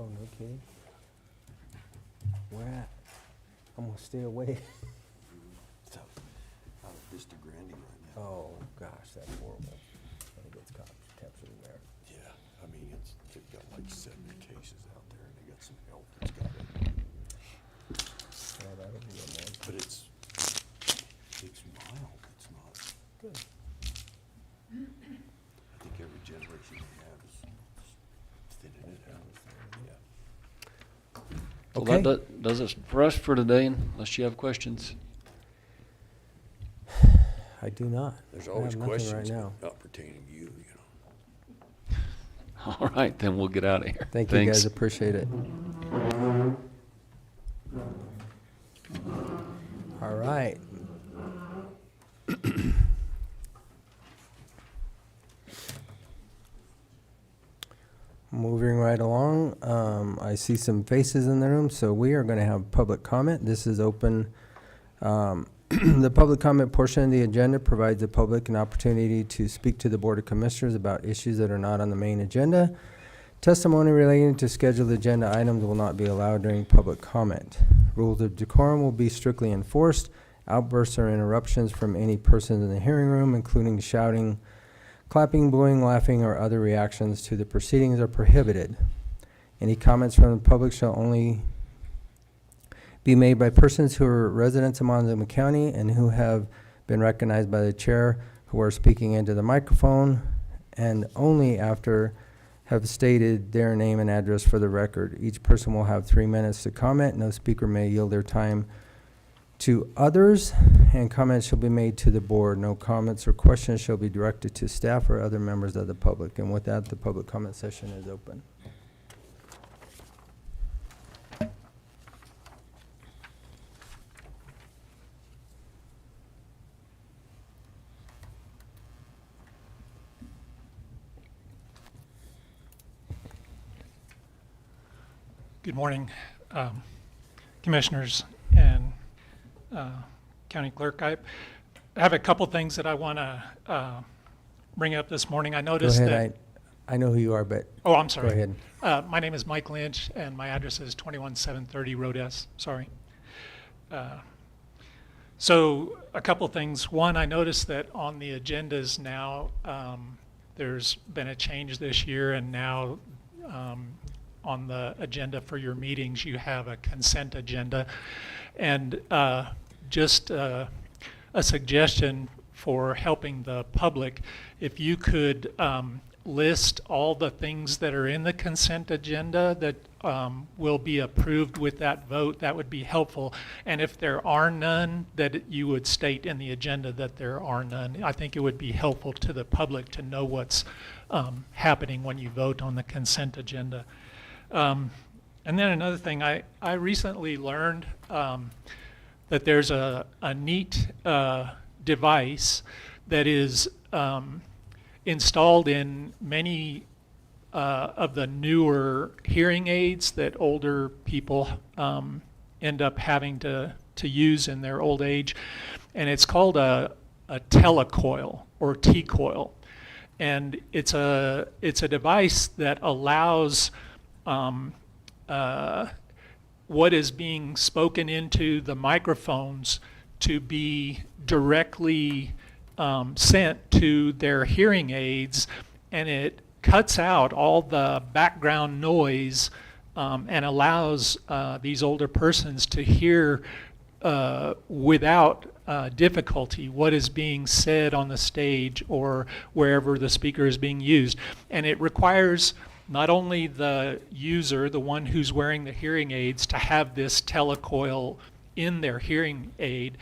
Oh, no kidding. Where at? I'm gonna stay away. So, out of Vista Grande right now. Oh, gosh, that's horrible. I think it's captured in there. Yeah, I mean, they've got like 70 cases out there, and they got some help that's got it. Oh, that'll be a month. But it's mild, it's not. Good. I think every generation we have is thinning it out. Yeah. Well, Okay. that does it for us for today, unless you have questions. I do not. There's I always have nothing questions, right now. but not pertaining to you, you know. All right, then we'll get out of here. Thank you, Thanks. guys. Appreciate it. All right. Moving right along, I see some faces in the room, so we are going to have public comment. This is open. The public comment portion of the agenda provides the public an opportunity to speak to the Board of Commissioners about issues that are not on the main agenda. Testimony relating to scheduled agenda items will not be allowed during public comment. Rules of decorum will be strictly enforced. Outbursts or interruptions from any persons in the hearing room, including shouting, clapping, booing, laughing, or other reactions to the proceedings are prohibited. Any comments from the public shall only be made by persons who are residents of Montezuma County and who have been recognized by the chair, who are speaking into the microphone, and only after have stated their name and address for the record. Each person will have 3 minutes to comment. No speaker may yield their time to others, and comments shall be made to the board. No comments or questions shall be directed to staff or other members of the public. And with that, the public comment session is open. Good morning, Commissioners and County Clerk. I have a couple things that I want to bring up this morning. I Go noticed that. ahead. I know who you are, but Oh, I'm sorry. go ahead. My name is Mike Lynch, and my address is 21730 Road S. Sorry. So a couple things. One, I noticed that on the agendas now, there's been a change this year, and now on the agenda for your meetings, you have a consent agenda. And just a suggestion for helping the public, if you could list all the things that are in the consent agenda that will be approved with that vote, that would be helpful. And if there are none, that you would state in the agenda that there are none. I think it would be helpful to the public to know what's happening when you vote on the consent agenda. And then another thing, I recently learned that there's a neat device that is installed in many of the newer hearing aids that older people end up having to use in their old age. And it's called a telecoil or T-coil. And it's a device that allows what is being spoken into the microphones to be directly sent to their hearing aids, and it cuts out all the background noise and allows these older persons to hear without difficulty what is being said on the stage or wherever the speaker is being used. And it requires not only the user, the one who's wearing the hearing aids, to have this telecoil in their hearing aid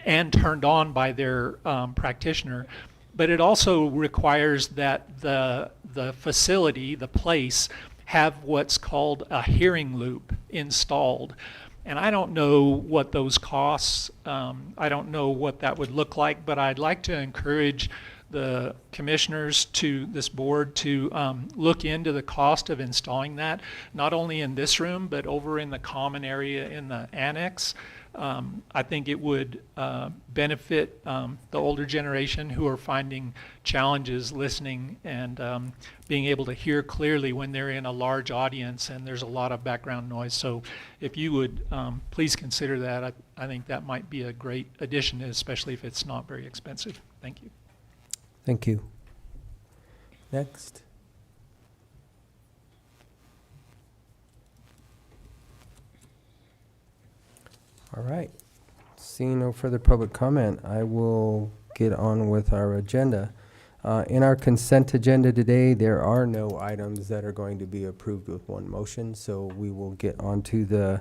and turned on by their practitioner, but it also requires that the facility, the place, have what's called a hearing loop installed. And I don't know what those costs, I don't know what that would look like, but I'd like to encourage the commissioners to this board to look into the cost of installing that, not only in this room, but over in the common area in the annex. I think it would benefit the older generation who are finding challenges listening and being able to hear clearly when they're in a large audience and there's a lot of background noise. So if you would please consider that, I think that might be a great addition, especially if it's not very expensive. Thank you. Thank you. Next. All right. Seeing no further public comment, I will get on with our agenda. In our consent agenda today, there are no items that are going to be approved with one motion, so we will get on to the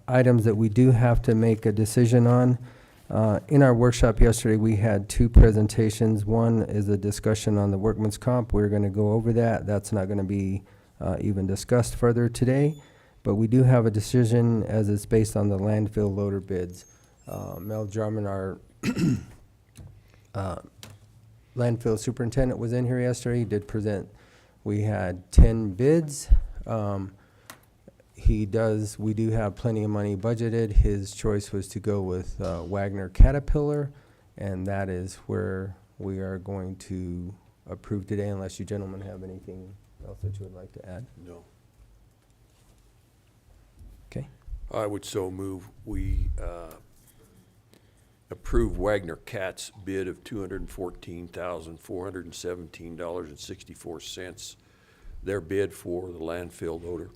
items that we do have to make a decision on. In our workshop yesterday, we had two presentations. One is a discussion on the workman's comp. We're going to go over that. That's not going to be even discussed further today. But we do have a decision as it's based on the landfill loader bids. Mel Jarman, our landfill superintendent, was in here yesterday. He did present. We had 10 bids. We do have plenty of money budgeted. His choice was to go with Wagner Caterpillar, and that is where we are going to approve today, unless you gentlemen have anything else that you would like to add. No. Okay. I would so move we approve Wagner Cat's bid of $214,417.64, their bid for the landfill loader.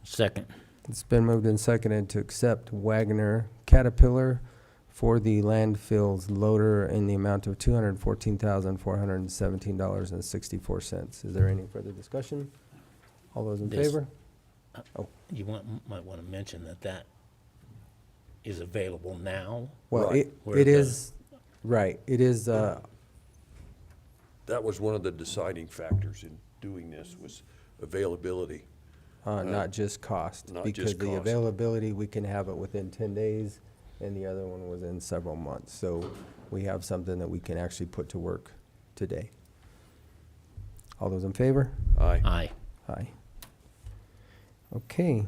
Second. It's been moved and seconded to accept Wagner Caterpillar for the landfill's loader in the amount of $214,417.64. Is there any further discussion? All those in favor? You might want to mention that is available now. Well, Right. it is, right, it is, That was one of the deciding factors in doing this, was availability. not just cost. Not Because just the cost. availability, we can have it within 10 days, and the other one was in several months. So we have something that we can actually put to work today. All those in favor? Aye. Aye. Aye. Okay,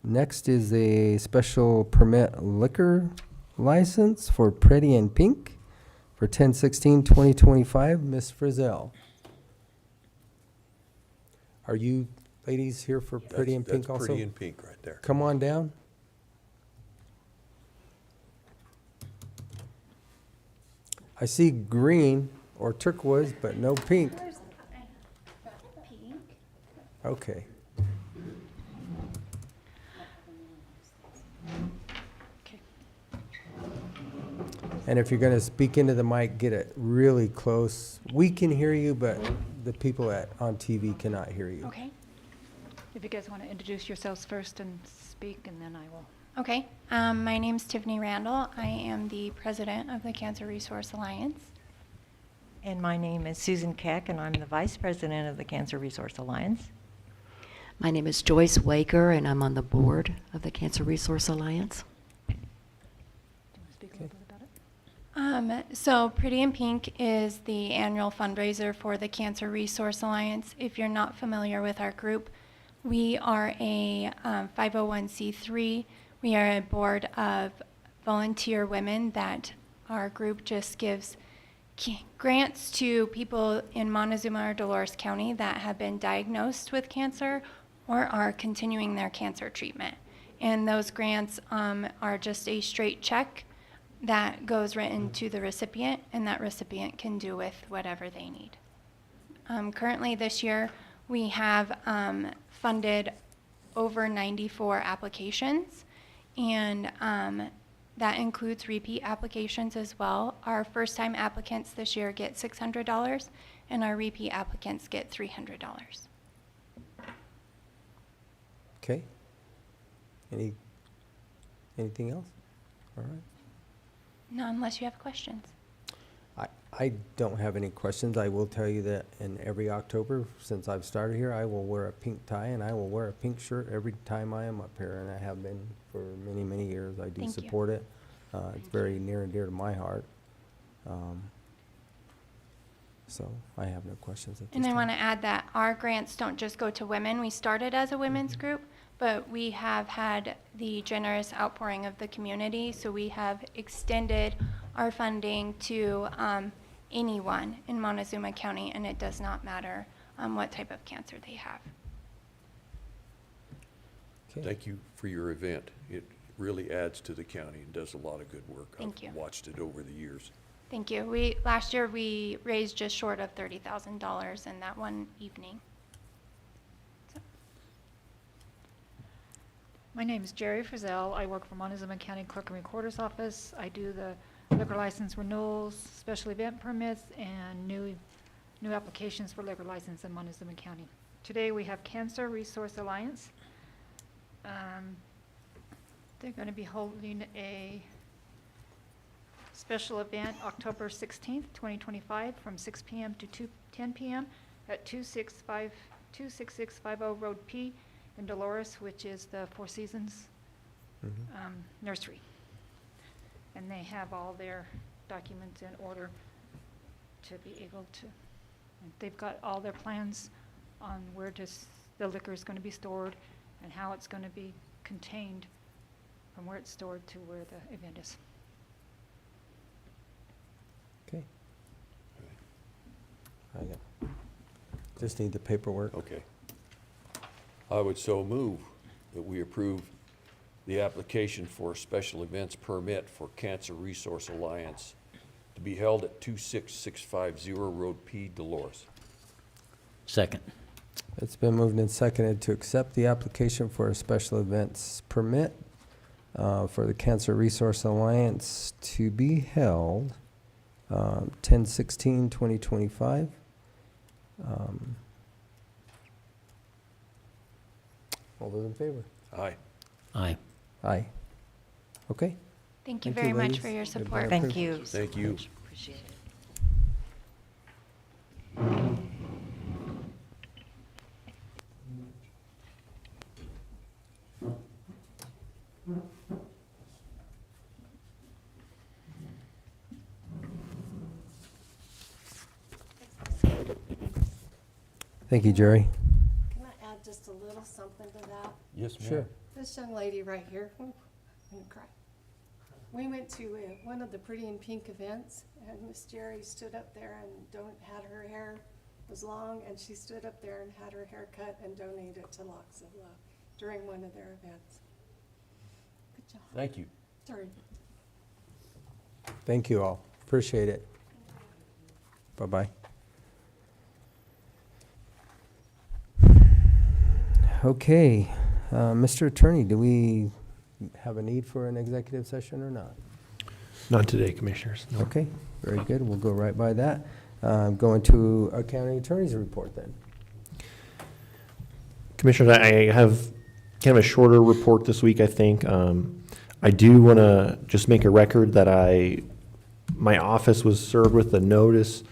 next is a special permit liquor license for Pretty and Pink for 10/16/2025. Ms. Frizzell. Are you ladies here for Pretty and Pink That's also? Pretty and Pink right there. Come on down. I see green or turquoise, but no pink. Okay. And if you're going to speak into the mic, get it really close. We can hear you, but the people on TV cannot hear you. Okay. If you guys want to introduce yourselves first and speak, and then I will. Okay. My name's Tiffany Randall. I am the president of the Cancer Resource Alliance. And my name is Susan Keck, and I'm the vice president of the Cancer Resource Alliance. My name is Joyce Waker, and I'm on the board of the Cancer Resource Alliance. Do you want to speak a little bit about it? So Pretty in Pink is the annual fundraiser for the Cancer Resource Alliance. If you're not familiar with our group, we are a 501c3. We are a board of volunteer women that our group just gives grants to people in Montezuma or Dolores County that have been diagnosed with cancer or are continuing their cancer treatment. And those grants are just a straight check that goes written to the recipient, and that recipient can do with whatever they need. Currently this year, we have funded over 94 applications, and that includes repeat applications as well. Our first-time applicants this year get $600, and our repeat applicants get $300. Okay. Anything else? All right. No, unless you have questions. I don't have any questions. I will tell you that in every October, since I've started here, I will wear a pink tie and I will wear a pink shirt every time I am up here, and I have been for many, many years. I do Thank you. support it. It's very near and dear to my heart. So I have no questions at this And I time. want to add that our grants don't just go to women. We started as a women's group, but we have had the generous outpouring of the community, so we have extended our funding to anyone in Montezuma County, and it does not matter what type of cancer they have. Thank you for your event. It really adds to the county and does a lot of good work. Thank you. I've watched it over the years. Thank you. Last year we raised just short of $30,000 in that one evening. My name is Jerry Frizzell. I work for Montezuma County Clerk and Recorder's Office. I do the liquor license renewals, special event permits, and new applications for liquor license in Montezuma County. Today we have Cancer Resource Alliance. They're going to be holding a special event October 16th, 2025 from 6 p.m. to 10 p.m. at 26650 Road P in Dolores, which is the Four Seasons nursery. And they have all their documents in order to be able to, they've got all their plans on where the liquor is going to be stored and how it's going to be contained from where it's stored to where the event is. Okay. Just need the paperwork. Okay. I would so move that we approve the application for a special events permit for Cancer Resource Alliance to be held at 26650 Road P, Dolores. Second. It's been moved and seconded to accept the application for a special events permit for the Cancer Resource Alliance to be held 10/16/2025. All those in favor? Aye. Aye. Aye. Okay. Thank you Thank you, very much ladies. for your Everybody support. Thank approved. you. Thank you. Appreciate it. Thank you, Jerry. Can I add just a little something to that? Yes, ma'am. Sure. This young lady right here, I'm gonna cry. We went to one of the Pretty in Pink events, and Miss Jerry stood up there and had her hair was long, and she stood up there and had her hair cut and donated it to Locks of Love during one of their events. Good job. Thank you. Sorry. Thank you all. Appreciate it. Bye-bye. Okay, Mr. Attorney, do we have a need for an executive session or not? Not today, Commissioners. No. Okay, very good. We'll go right by that. Going to our county attorney's report then. Commissioners, I have kind of a shorter report this week, I think. I do want to just make a record that my office was served with a notice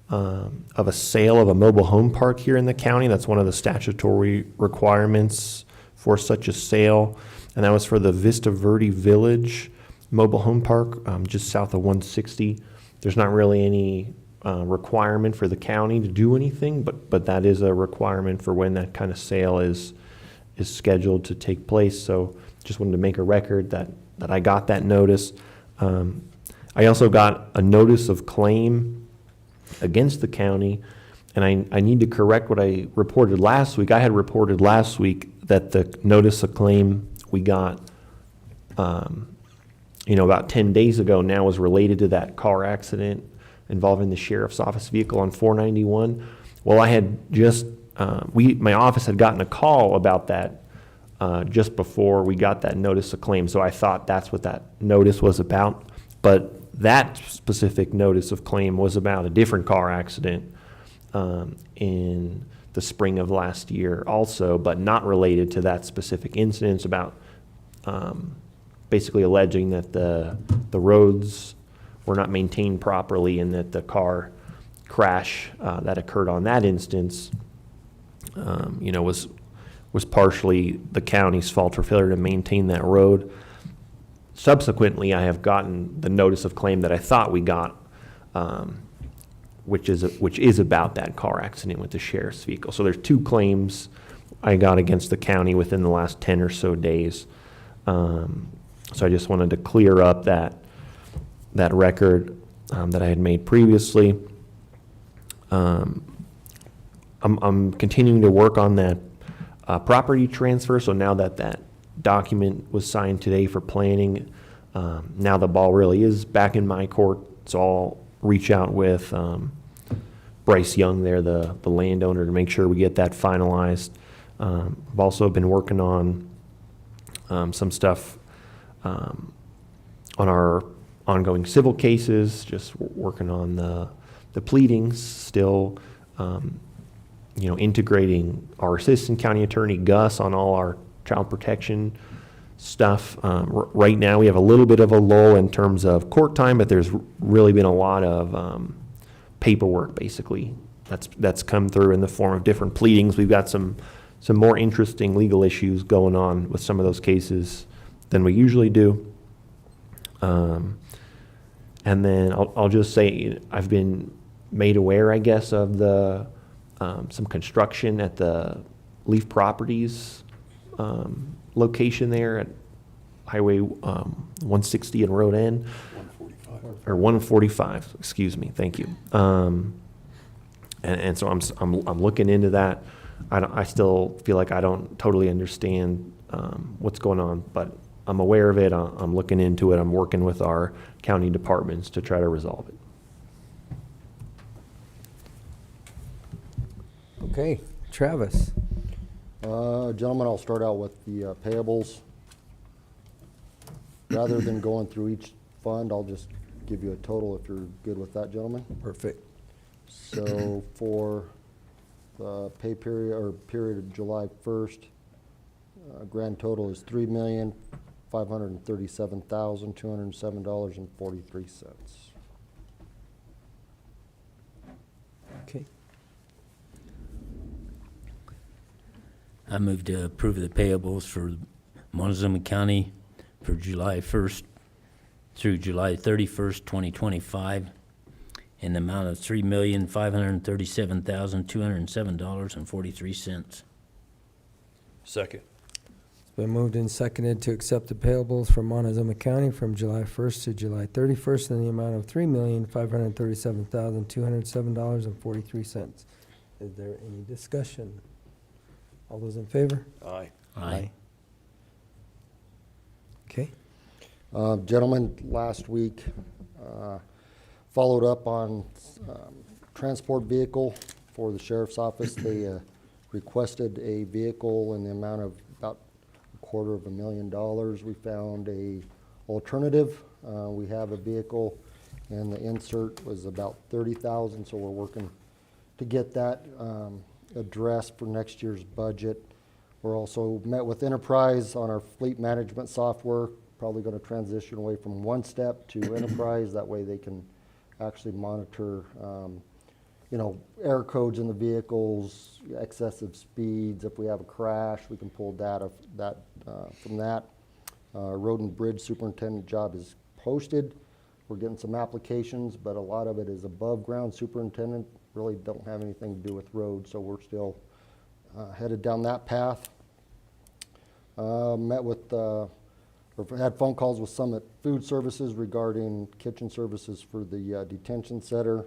of a sale of a mobile home park here in the county. That's one of the statutory requirements for such a sale. And that was for the Vista Verde Village mobile home park, just south of 160. There's not really any requirement for the county to do anything, but that is a requirement for when that kind of sale is scheduled to take place. So just wanted to make a record that I got that notice. I also got a notice of claim against the county, and I need to correct what I reported last week. I had reported last week that the notice of claim we got, about 10 days ago now was related to that car accident involving the sheriff's office vehicle on 491. Well, I had just, my office had gotten a call about that just before we got that notice of claim, so I thought that's what that notice was about. But that specific notice of claim was about a different car accident in the spring of last year also, but not related to that specific incident. It's about basically alleging that the roads were not maintained properly and that the car crash that occurred on that instance was partially the county's fault for failure to maintain that road. Subsequently, I have gotten the notice of claim that I thought we got, which is about that car accident with the sheriff's vehicle. So there's two claims. I got against the county within the last 10 or so days. So I just wanted to clear up that record that I had made previously. I'm continuing to work on that property transfer. So now that document was signed today for planning, now the ball really is back in my court. So I'll reach out with Bryce Young there, the landowner, to make sure we get that finalized. I've also been working on some stuff on our ongoing civil cases, just working on the pleadings, still, integrating our assistant county attorney, Gus, on all our child protection stuff. Right now, we have a little bit of a lull in terms of court time, but there's really been a lot of paperwork, basically, that's come through in the form of different pleadings. We've got some more interesting legal issues going on with some of those cases than we usually do. And then I'll just say I've been made aware, I guess, of some construction at the Leaf Properties location there at Highway 160 and Road N. 145. Or 145, excuse me, thank you. And so I'm looking into that. I still feel like I don't totally understand what's going on, but I'm aware of it. I'm looking into it. I'm working with our county departments to try to resolve it. Okay, Travis. Gentlemen, I'll start out with the payables. Rather than going through each fund, I'll just give you a total if you're good with that, gentlemen. Perfect. So for the pay period, or period of July 1st, grand total is $3,537,207.43. Okay. I move to approve the payables for Montezuma County for July 1st through July 31st, 2025, in the amount of $3,537,207.43. Second. It's been moved and seconded to accept the payables for Montezuma County from July 1st to July 31st in the amount of $3,537,207.43. Is there any discussion? All those in favor? Aye. Aye. Okay. Gentlemen, last week followed up on transport vehicle for the sheriff's office. They requested a vehicle in the amount of about $250,000. We found a alternative. We have a vehicle, and the insert was about $30,000, so we're working to get that addressed for next year's budget. We're also met with Enterprise on our fleet management software. Probably going to transition away from One Step to Enterprise. That way they can actually monitor, error codes in the vehicles, excessive speeds. If we have a crash, we can pull data from that. Road and Bridge Superintendent job is posted. We're getting some applications, but a lot of it is above ground superintendent. Really don't have anything to do with roads, so we're still headed down that path. Had phone calls with Summit Food Services regarding kitchen services for the detention center.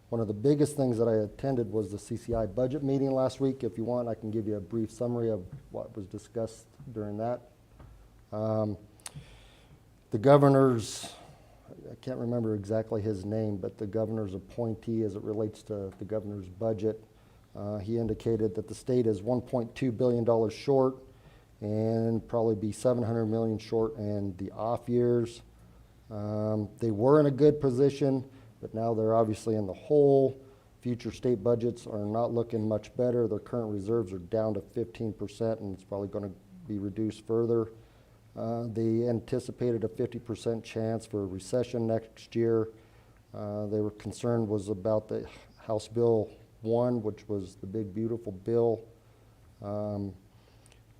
One of the biggest things that I attended was the CCI budget meeting last week. If you want, I can give you a brief summary of what was discussed during that. The governor's, I can't remember exactly his name, but the governor's appointee as it relates to the governor's budget, he indicated that the state is $1.2 billion short and probably be $700 million short in the off years. They were in a good position, but now they're obviously in the hole. Future state budgets are not looking much better. Their current reserves are down to 15%, and it's probably going to be reduced further. They anticipated a 50% chance for a recession next year. They were concerned was about the House Bill 1, which was the big, beautiful bill.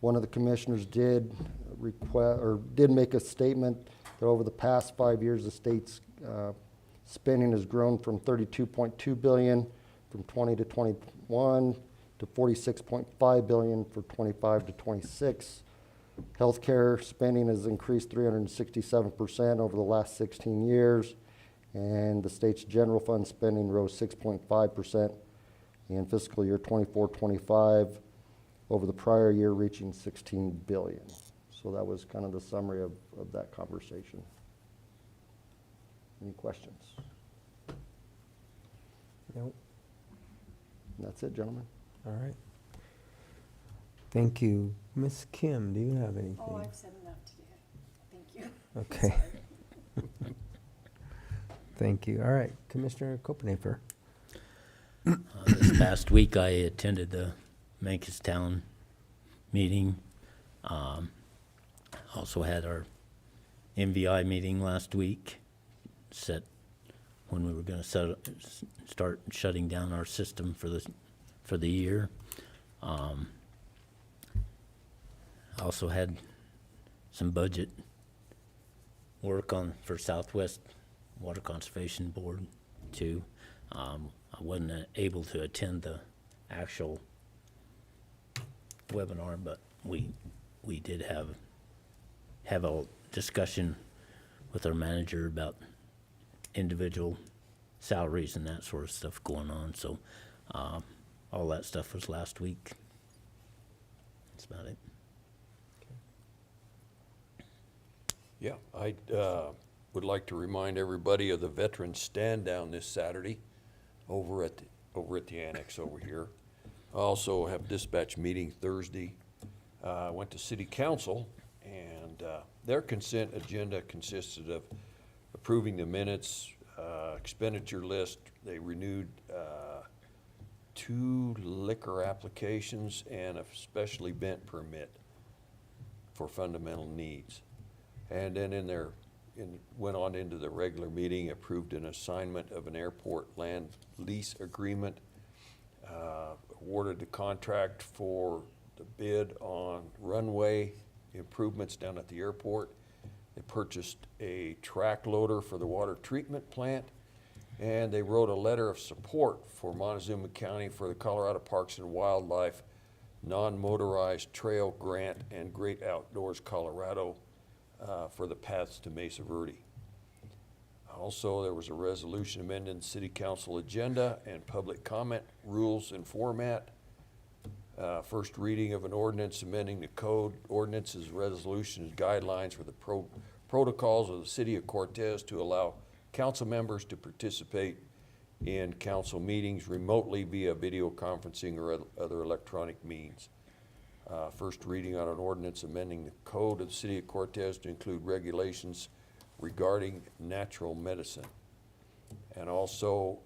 One of the commissioners did make a statement that over the past 5 years, the state's spending has grown from $32.2 billion from 20 to 21, to 46.5 billion for 25 to 26. Healthcare spending has increased 367% over the last 16 years, and the state's general fund spending rose 6.5% in fiscal year 24-25 over the prior year, reaching 16 billion. So that was kind of the summary of that conversation. Any questions? Nope. That's it, gentlemen. All right. Thank you. Ms. Kim, do you have anything? Oh, I've said enough today. Thank you. Okay. Thank you. All right, Commissioner Copenafer. This past week, I attended the Mankistown meeting. Also had our MVI meeting last week, set when we were going to start shutting down our system for the year. Also had some budget work on for Southwest Water Conservation Board too. I wasn't able to attend the actual webinar, but we did have a discussion with our manager about individual salaries and that sort of stuff going on. So all that stuff was last week. That's about it. Yeah, I would like to remind everybody of the Veterans Stand Down this Saturday over at the annex over here. I also have dispatch meeting Thursday. I went to City Council, and their consent agenda consisted of approving the minutes, expenditure list. They renewed 2 liquor applications and a special event permit for fundamental needs. And then went on into the regular meeting, approved an assignment of an airport land lease agreement, awarded the contract for the bid on runway improvements down at the airport. They purchased a track loader for the water treatment plant, and they wrote a letter of support for Montezuma County for the Colorado Parks and Wildlife Non-Motorized Trail Grant and Great Outdoors Colorado for the paths to Mesa Verde. Also, there was a resolution amending the City Council agenda and public comment rules and format. First reading of an ordinance amending the code, ordinances, resolutions, guidelines for the protocols of the City of Cortez to allow council members to participate in council meetings remotely via video conferencing or other electronic means. First reading on an ordinance amending the code of the City of Cortez to include regulations regarding natural medicine. And also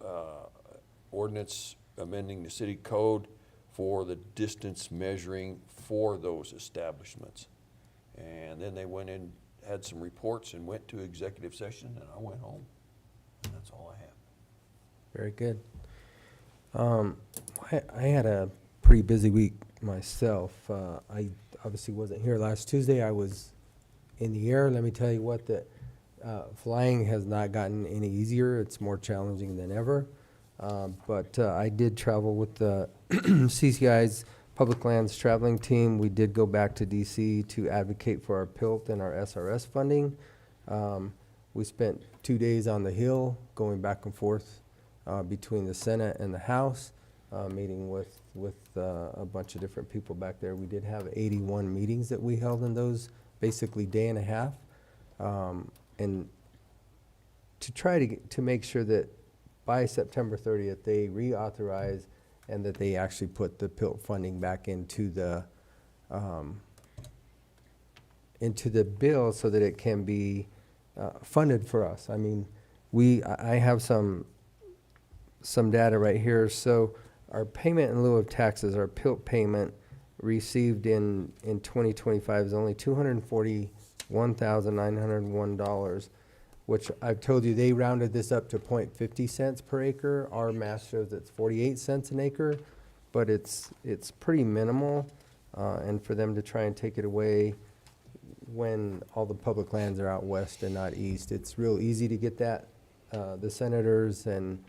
ordinance amending the city code for the distance measuring for those establishments. And then they went in, had some reports, and went to executive session, and I went home. And that's all I have. Very good. I had a pretty busy week myself. I obviously wasn't here last Tuesday. I was in the air. Let me tell you what, flying has not gotten any easier. It's more challenging than ever. But I did travel with the CCI's Public Lands Traveling Team. We did go back to DC to advocate for our PILT and our SRS funding. We spent 2 days on the Hill going back and forth between the Senate and the House, meeting with a bunch of different people back there. We did have 81 meetings that we held in those, basically day and a half, and to try to make sure that by September 30th they reauthorize and that they actually put the PILT funding back into the bill so that it can be funded for us. I mean, I have some data right here. So our payment in lieu of taxes, our PILT payment received in 2025 is only $241,901, which I've told you they rounded this up to 0.50 cents per acre. Our math shows it's 48 cents an acre, but it's pretty minimal. And for them to try and take it away when all the public lands are out west and not east, it's real easy to get that. The senators and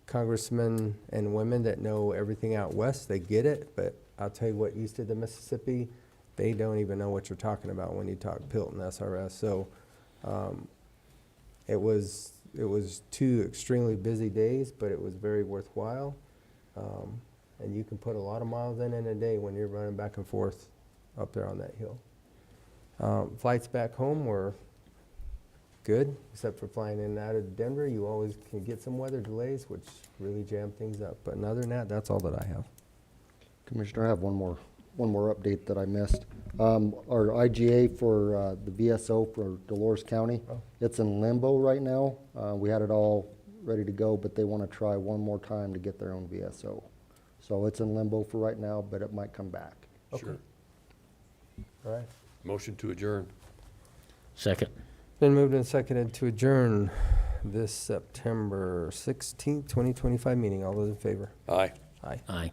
Congressmen and women that know everything out west, they get it, but I'll tell you what, east of the Mississippi, they don't even know what you're talking about when you talk Pilton SRS. So it was 2 extremely busy days, but it was very worthwhile. And you can put a lot of miles in a day when you're running back and forth up there on that hill. Flights back home were good, except for flying in and out of Denver. You always can get some weather delays, which really jam things up. But other than that, that's all that I have. Commissioner, I have one more update that I missed. Our IGA for the VSO for Dolores County, it's in limbo right now. We had it all ready to go, but they want to try one more time to get their own VSO. So it's in limbo for right now, but it might come back. Sure. All right. Motion to adjourn. Second. Been moved and seconded to adjourn this September 16th, 2025 meeting. All those in favor? Aye. Aye. Aye.